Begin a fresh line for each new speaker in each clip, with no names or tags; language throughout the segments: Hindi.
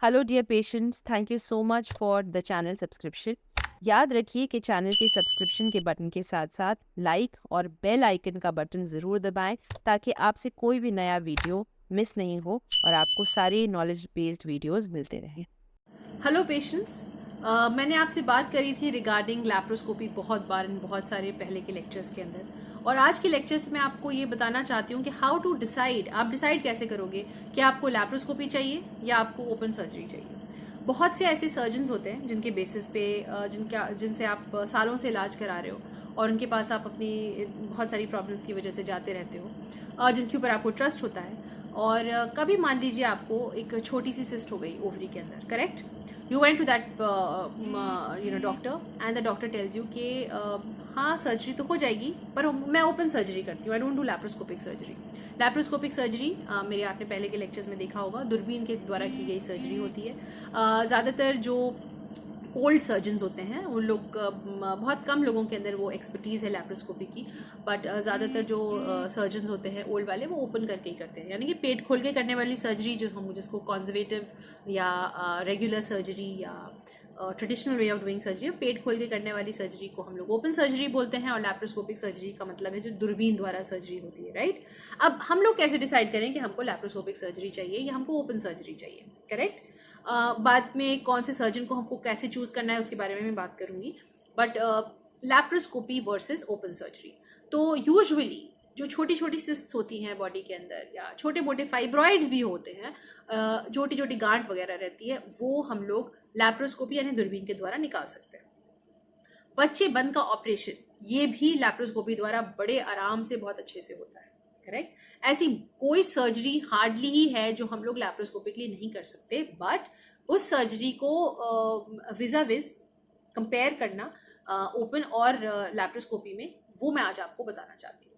Hello dear patients, thank you so much for the channel subscription. याद रखिए कि चैनल के सब्सक्रिप्शन के बटन के साथ साथ लाइक और बेल आइकन का बटन ज़रूर दबाएं ताकि आपसे कोई भी नया वीडियो मिस नहीं हो और आपको सारे नॉलेज बेस्ड वीडियोस मिलते रहें।
Hello patients. मैंने आपसे बात करी थी रिगार्डिंग लैप्रोस्कोपी बहुत बार इन बहुत सारे पहले के लेक्चर्स के अंदर, और आज के लेक्चर्स में आपको ये बताना चाहती हूँ कि हाउ टू डिसाइड, आप डिसाइड कैसे करोगे कि आपको लैप्रोस्कोपी चाहिए या आपको ओपन सर्जरी चाहिए। बहुत से ऐसे सर्जन्स होते हैं जिनके बेसिस पे जिनसे आप सालों से इलाज करा रहे हो और उनके पास आप अपनी बहुत सारी प्रॉब्लम्स की वजह से जाते रहते हो, जिनके ऊपर आपको ट्रस्ट होता है। और कभी मान लीजिए आपको एक छोटी सी सिस्ट हो गई ओवरी के अंदर, correct. You went to that doctor and the doctor tells you कि हाँ सर्जरी तो हो जाएगी पर मैं ओपन सर्जरी करती हूँ, I don't do laparoscopic surgery. Laparoscopic surgery मेरे आपने पहले के लेक्चर्स में देखा होगा, दूरबीन के द्वारा की गई सर्जरी होती है। ज़्यादातर जो ओल्ड सर्जन्स होते हैं उन लोग बहुत कम लोगों के अंदर वो एक्सपर्टीज़ है लैप्रोस्कोपी की, बट ज़्यादातर जो सर्जन्स होते हैं ओल्ड वाले वो ओपन करके ही करते हैं, यानी कि पेट खोल के करने वाली सर्जरी जो हम जिसको कॉन्जर्वेटिव या रेगुलर सर्जरी या traditional way of doing surgery, पेट खोल के करने वाली सर्जरी को हम लोग ओपन सर्जरी बोलते हैं, और लैप्रोस्कोपिक सर्जरी का मतलब है जो दूरबीन द्वारा सर्जरी होती है, राइट। अब हम लोग कैसे डिसाइड करें कि हमको लैप्रोस्कोपिक सर्जरी चाहिए या हमको ओपन सर्जरी चाहिए, करेक्ट। बाद में कौन से सर्जन को हमको कैसे चूज़ करना है उसके बारे में मैं बात करूँगी, but laparoscopy versus open surgery. तो यूजुअली जो छोटी छोटी सिस्ट्स होती हैं बॉडी के अंदर या छोटे मोटे फाइब्रॉइड्स भी होते हैं, छोटी छोटी गांठ वगैरह रहती है, वो हम लोग लैप्रोस्कोपी यानी दूरबीन के द्वारा निकाल सकते हैं। बच्चे बंद का ऑपरेशन ये भी लैप्रोस्कोपी द्वारा बड़े आराम से बहुत अच्छे से होता है, करेक्ट। ऐसी कोई सर्जरी हार्डली ही है जो हम लोग लैप्रोस्कोपिकली नहीं कर सकते, बट उस सर्जरी को विजा विज कंपेयर करना ओपन और लैप्रोस्कोपी में, वो मैं आज आपको बताना चाहती हूँ।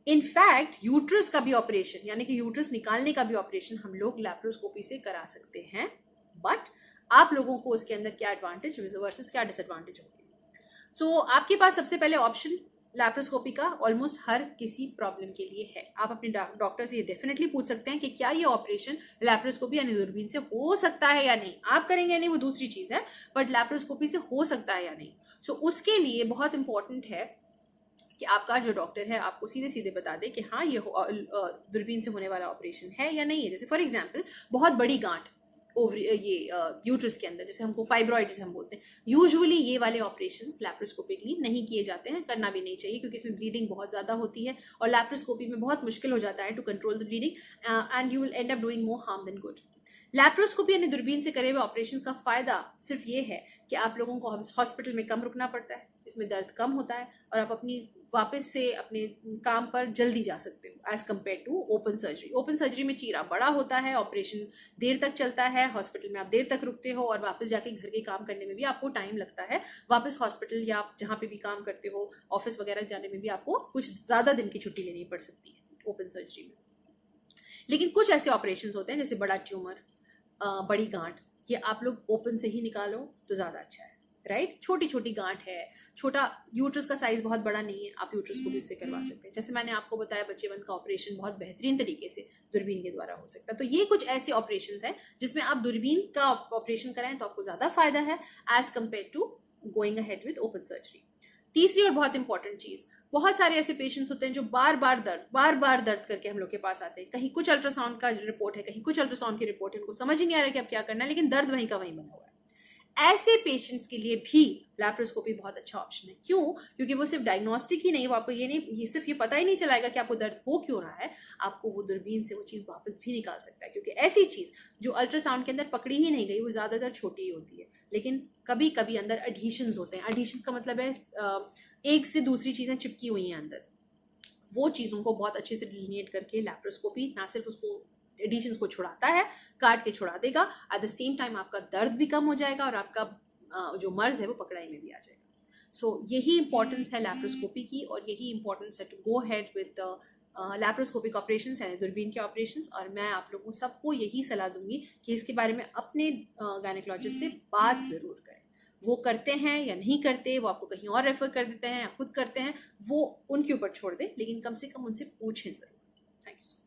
इनफैक्ट यूट्रस का भी ऑपरेशन यानी कि यूट्रस निकालने का भी ऑपरेशन हम लोग लैप्रोस्कोपी से करा सकते हैं, बट आप लोगों को उसके अंदर क्या एडवांटेज वर्सेस क्या डिसएडवांटेज होगी। सो आपके पास सबसे पहले ऑप्शन लैप्रोस्कोपी का ऑलमोस्ट हर किसी प्रॉब्लम के लिए है। आप अपने डॉक्टर से ये डेफिनेटली पूछ सकते हैं कि क्या ये ऑपरेशन लैप्रोस्कोपी यानी दूरबीन से हो सकता है या नहीं। आप करेंगे या नहीं वो दूसरी चीज़ है, बट लैप्रोस्कोपी से हो सकता है या नहीं। सो उसके लिए बहुत इंपॉर्टेंट है कि आपका जो डॉक्टर है आपको सीधे सीधे बता दे कि हाँ ये दूरबीन से होने वाला ऑपरेशन है या नहीं है। जैसे फॉर एग्जांपल बहुत बड़ी गांठ ओवरी ये यूट्रस के अंदर, जैसे हमको फाइब्रॉइड जैसे हम बोलते हैं, यूजुअली ये वाले ऑपरेशंस लैप्रोस्कोपिकली नहीं किए जाते हैं, करना भी नहीं चाहिए क्योंकि इसमें ब्लीडिंग बहुत ज़्यादा होती है और लैप्रोस्कोपी में बहुत मुश्किल हो जाता है to control the bleeding and you will end up doing more harm than good. Laparoscopy यानी दूरबीन से करे हुए ऑपरेशन का फायदा सिर्फ ये है कि आप लोगों को हॉस्पिटल में कम रुकना पड़ता है, इसमें दर्द कम होता है और आप अपनी वापस से अपने काम पर जल्दी जा सकते हो as compare to open surgery. Open surgery में चीरा बड़ा होता है, ऑपरेशन देर तक चलता है, हॉस्पिटल में आप देर तक रुकते हो और वापस जाके घर के काम करने में भी आपको टाइम लगता है। वापस हॉस्पिटल या आप जहाँ पे भी काम करते हो ऑफिस वगैरह जाने में भी आपको कुछ ज़्यादा दिन की छुट्टी लेनी पड़ सकती है ओपन सर्जरी में। लेकिन कुछ ऐसे ऑपरेशन होते हैं जैसे बड़ा ट्यूमर, बड़ी गांठ, ये आप लोग ओपन से ही निकालो तो ज़्यादा अच्छा है, राइट। छोटी छोटी गांठ है, छोटा यूट्रस का साइज बहुत बड़ा नहीं है, आप यूट्रस को भी इससे करवा सकते हैं। जैसे मैंने आपको बताया बच्चेबंद का ऑपरेशन बहुत बेहतरीन तरीके से दूरबीन के द्वारा हो सकता है। तो ये कुछ ऐसे ऑपरेशंस हैं जिसमें आप दूरबीन का ऑपरेशन कराएं तो आपको ज़्यादा फायदा है as compare to going ahead with open surgery. तीसरी और बहुत इंपॉर्टेंट चीज़, बहुत सारे ऐसे पेशेंट्स होते हैं जो बार बार दर्द करके हम लोग के पास आते हैं। कहीं कुछ अल्ट्रासाउंड का रिपोर्ट है, कहीं कुछ अल्ट्रासाउंड की रिपोर्ट है, उनको समझ ही नहीं आ रहा है कि अब क्या करना है, लेकिन दर्द वहीं का वहीं बना हुआ है। ऐसे पेशेंट्स के लिए भी लैप्रोस्कोपी बहुत अच्छा ऑप्शन है। क्यों? क्योंकि वो सिर्फ डायग्नोस्टिक ही नहीं, वो आपको ये सिर्फ ये पता ही नहीं चलाएगा कि आपको दर्द हो क्यों रहा है, आपको वो दूरबीन से वो चीज़ वापस भी निकाल सकता है। क्योंकि ऐसी चीज़ जो अल्ट्रासाउंड के अंदर पकड़ी ही नहीं गई वो ज़्यादातर छोटी ही होती है, लेकिन कभी कभी अंदर एडहीशंस होते हैं। एडहीशंस का मतलब है एक से दूसरी चीज़ें चिपकी हुई हैं अंदर, वो चीज़ों को बहुत अच्छे से डिलीनिएट करके लैप्रोस्कोपी ना सिर्फ उसको एडिशंस को छुड़ाता है, काट के छुड़ा देगा, एट द सेम टाइम आपका दर्द भी कम हो जाएगा और आपका जो मर्ज है वो पकड़ाई में भी आ जाएगा। सो यही इंपॉर्टेंस है लैप्रोस्कोपी की और यही इंपॉर्टेंस है to go head with laparoscopic operations यानी दूरबीन के ऑपरेशंस। और मैं आप लोगों सबको यही सलाह दूंगी कि इसके बारे में अपने गायनेकोलॉजिस्ट से बात ज़रूर करें। वो करते हैं या नहीं करते, वो आपको कहीं और रेफर कर देते हैं या खुद करते हैं, वो उनके ऊपर छोड़ दें, लेकिन कम से कम उनसे पूछें ज़रूर। Thank you so much.